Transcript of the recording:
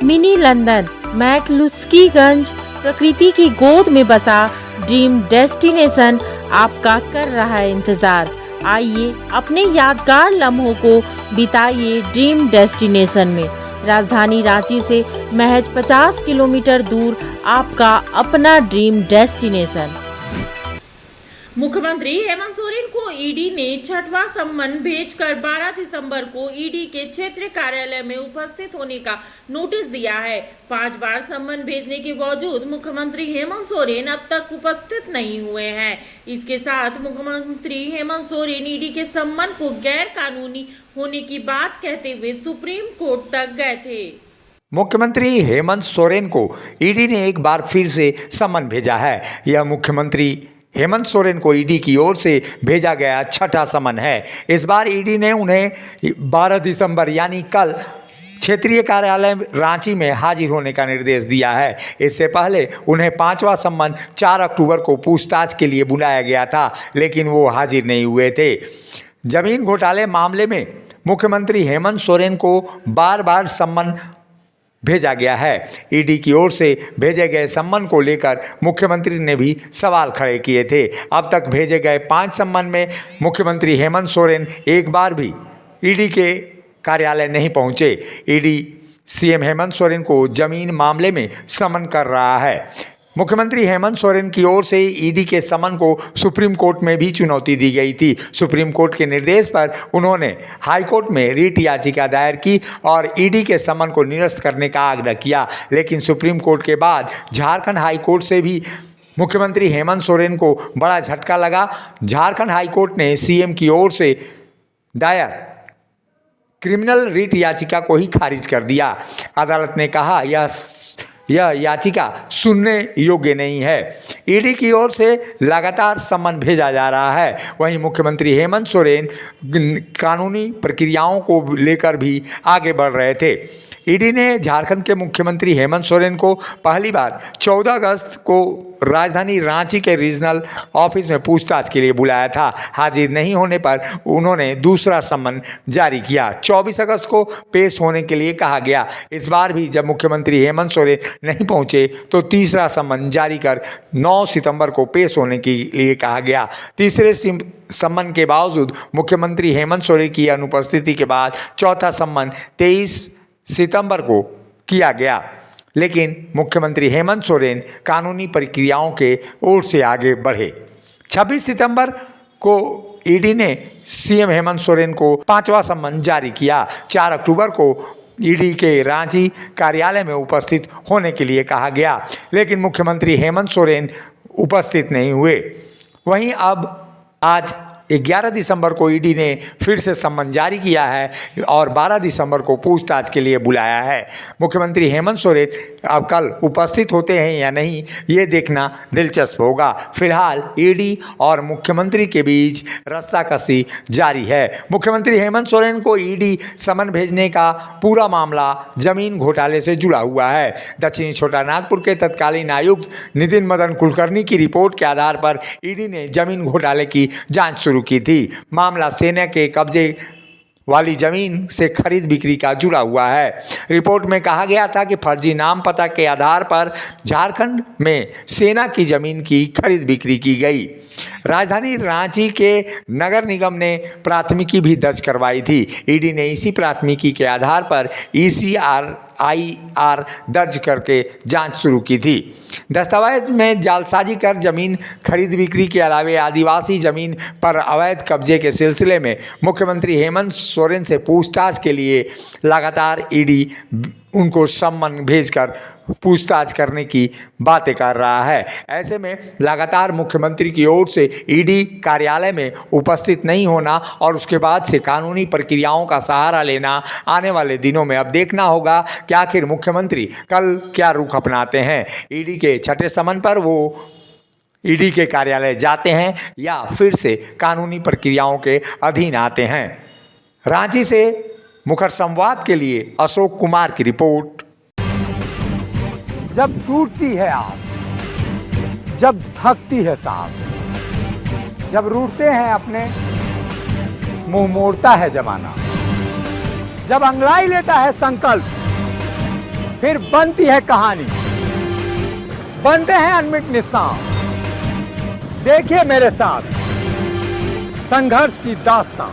Mini London McCluskieganj प्रकृति की गोद में बसा ड्रीम डेस्टिनेशन आपका कर रहा है इंतजार। आइए अपने यादगार लम्हों को बिताइए ड्रीम डेस्टिनेशन में। राजधानी रांची से महज 50 किलोमीटर दूर आपका अपना ड्रीम डेस्टिनेशन। मुख्यमंत्री हेमंत सोरेन को ईडी ने छठवां सम्मन भेजकर 12 दिसंबर को ईडी के क्षेत्रीय कार्यालय में उपस्थित होने का नोटिस दिया है। 5 बार सम्मन भेजने के बावजूद मुख्यमंत्री हेमंत सोरेन अब तक उपस्थित नहीं हुए हैं। इसके साथ मुख्यमंत्री हेमंत सोरेन ईडी के सम्मन को गैर कानूनी होने की बात कहते हुए सुप्रीम कोर्ट तक गए थे। मुख्यमंत्री हेमंत सोरेन को ईडी ने एक बार फिर से सम्मन भेजा है। यह मुख्यमंत्री हेमंत सोरेन को ईडी की ओर से भेजा गया छठा सम्मन है। इस बार ईडी ने उन्हें 12 दिसंबर यानी कल क्षेत्रीय कार्यालय रांची में हाजिर होने का निर्देश दिया है। इससे पहले उन्हें 5वां सम्मन 4 अक्टूबर को पूछताछ के लिए बुलाया गया था, लेकिन वो हाजिर नहीं हुए थे। जमीन घोटाले मामले में मुख्यमंत्री हेमंत सोरेन को बार बार सम्मन भेजा गया है। ईडी की ओर से भेजे गए सम्मन को लेकर मुख्यमंत्री ने भी सवाल खड़े किए थे। अब तक भेजे गए 5 सम्मन में मुख्यमंत्री हेमंत सोरेन एक बार भी ईडी के कार्यालय नहीं पहुंचे। ईडी सीएम हेमंत सोरेन को जमीन मामले में समन कर रहा है। मुख्यमंत्री हेमंत सोरेन की ओर से ईडी के समन को सुप्रीम कोर्ट में भी चुनौती दी गई थी। सुप्रीम कोर्ट के निर्देश पर उन्होंने हाई कोर्ट में रिट याचिका दायर की और ईडी के समन को निरस्त करने का आग्रह किया, लेकिन सुप्रीम कोर्ट के बाद झारखंड हाई कोर्ट से भी मुख्यमंत्री हेमंत सोरेन को बड़ा झटका लगा। झारखंड हाई कोर्ट ने सीएम की ओर से दायर क्रिमिनल रिट याचिका को ही खारिज कर दिया। अदालत ने कहा यह याचिका सुनने योग्य नहीं है। ईडी की ओर से लगातार सम्मन भेजा जा रहा है। वहीं मुख्यमंत्री हेमंत सोरेन कानूनी प्रक्रियाओं को लेकर भी आगे बढ़ रहे थे। ईडी ने झारखंड के मुख्यमंत्री हेमंत सोरेन को पहली बार 14 अगस्त को राजधानी रांची के रीजनल ऑफिस में पूछताछ के लिए बुलाया था। हाजिर नहीं होने पर उन्होंने दूसरा सम्मन जारी किया। 24 अगस्त को पेश होने के लिए कहा गया। इस बार भी जब मुख्यमंत्री हेमंत सोरेन नहीं पहुंचे तो तीसरा सम्मन जारी कर 9 सितंबर को पेश होने के लिए कहा गया। तीसरे सम्मन के बावजूद मुख्यमंत्री हेमंत सोरेन की अनुपस्थिति के बाद चौथा सम्मन 23 सितंबर को किया गया, लेकिन मुख्यमंत्री हेमंत सोरेन कानूनी प्रक्रियाओं के ओर से आगे बढ़े। 26 सितंबर को ईडी ने सीएम हेमंत सोरेन को 5वां सम्मन जारी किया। 4 अक्टूबर को ईडी के रांची कार्यालय में उपस्थित होने के लिए कहा गया, लेकिन मुख्यमंत्री हेमंत सोरेन उपस्थित नहीं हुए। वहीं अब आज 11 दिसंबर को ईडी ने फिर से सम्मन जारी किया है और 12 दिसंबर को पूछताछ के लिए बुलाया है। मुख्यमंत्री हेमंत सोरेन अब कल उपस्थित होते हैं या नहीं, ये देखना दिलचस्प होगा। फिलहाल ईडी और मुख्यमंत्री के बीच रस्साकसी जारी है। मुख्यमंत्री हेमंत सोरेन को ईडी समन भेजने का पूरा मामला जमीन घोटाले से जुड़ा हुआ है। दक्षिणी छोटा नागपुर के तत्कालीन आयुक्त नितिन मदन कुलकर्णी की रिपोर्ट के आधार पर ईडी ने जमीन घोटाले की जांच शुरू की थी। मामला सेना के कब्जे वाली जमीन से खरीद बिक्री का जुड़ा हुआ है। रिपोर्ट में कहा गया था कि फर्जी नाम पता के आधार पर झारखंड में सेना की जमीन की खरीद बिक्री की गई। राजधानी रांची के नगर निगम ने प्राथमिकी भी दर्ज करवाई थी। ईडी ने इसी प्राथमिकी के आधार पर ECRIR दर्ज करके जांच शुरू की थी। दस्तावेज में जालसाजी कर जमीन खरीद बिक्री के अलावे आदिवासी जमीन पर अवैध कब्जे के सिलसिले में मुख्यमंत्री हेमंत सोरेन से पूछताछ के लिए लगातार ईडी उनको सम्मन भेजकर पूछताछ करने की बातें कर रहा है। ऐसे में लगातार मुख्यमंत्री की ओर से ईडी कार्यालय में उपस्थित नहीं होना और उसके बाद से कानूनी प्रक्रियाओं का सहारा लेना आने वाले दिनों में अब देखना होगा कि आखिर मुख्यमंत्री कल क्या रुख अपनाते हैं। ईडी के छठे समन पर वो ईडी के कार्यालय जाते हैं या फिर से कानूनी प्रक्रियाओं के अधीन आते हैं। रांची से मुखर संवाद के लिए अशोक कुमार की रिपोर्ट। जब टूटती है आस, जब थकती है सांस, जब रूठते हैं अपने, मुंह मोड़ता है जमाना, जब अंगड़ाई लेता है संकल्प, फिर बनती है कहानी, बनते हैं अनमिट निशान। देखिए मेरे साथ संघर्ष की दास्तां।